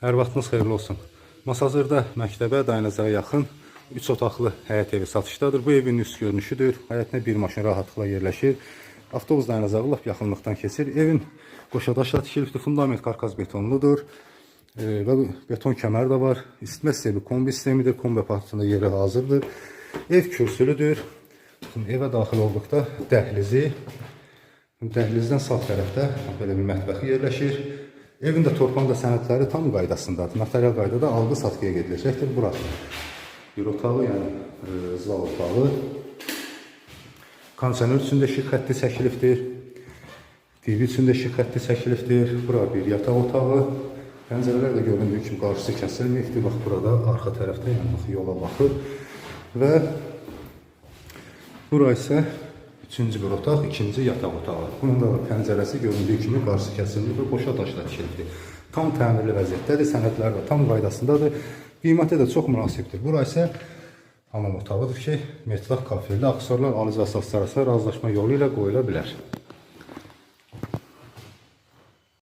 Hər vaxtınız xeyirli olsun. Masazırda məktəbə, dayanacağa yaxın 3 otaqlı həyət evi satışdadır. Bu evin üst görünüşüdür. Həyətinə bir maşın rahatlıqla yerləşir. Avtobus dayanacağı lap yaxınlıqdan keçir. Evin qoşadaşla tikilibdir. Fundament karkaz betonludur. Və beton kəmər də var. İsitmə sistemi kombi sistemidir. Kombi aparatında yeri hazırdır. Ev kürsülüdür. Evə daxil olduqda dəhlizi. Dəhlizdən sağ tərəfdə belə bir mətbəxi yerləşir. Evin də torpaq da sənədləri tam qaydasındadır. Notarial qaydada alqı-satqıya gediləcəkdir. Burası bir otağı, yəni zal otağı. Kondisioner üçün də işıq xətti çəkilibdir. TV üçün də işıq xətti çəkilibdir. Bura bir yataq otağı. Pəncərələr də göründüyü kimi qarşısı kəsilməyibdir. Bax, burada arxa tərəfdə, yəni yola baxır. Və bura isə üçüncü bir otaq, ikinci yataq otağı. Bunun da pəncərəsi göründüyü kimi qarşısı kəsilmir və boşa daşla tikilibdir. Tam təmirli vəziyyətdədir, sənədlər də tam qaydasındadır. Qiyməti də çox münasibdir. Bura isə hamam otağıdır ki, metlaq kafirli aksesuarlar alıcı və satıcı arasında razılaşma yolu ilə qoyula bilər.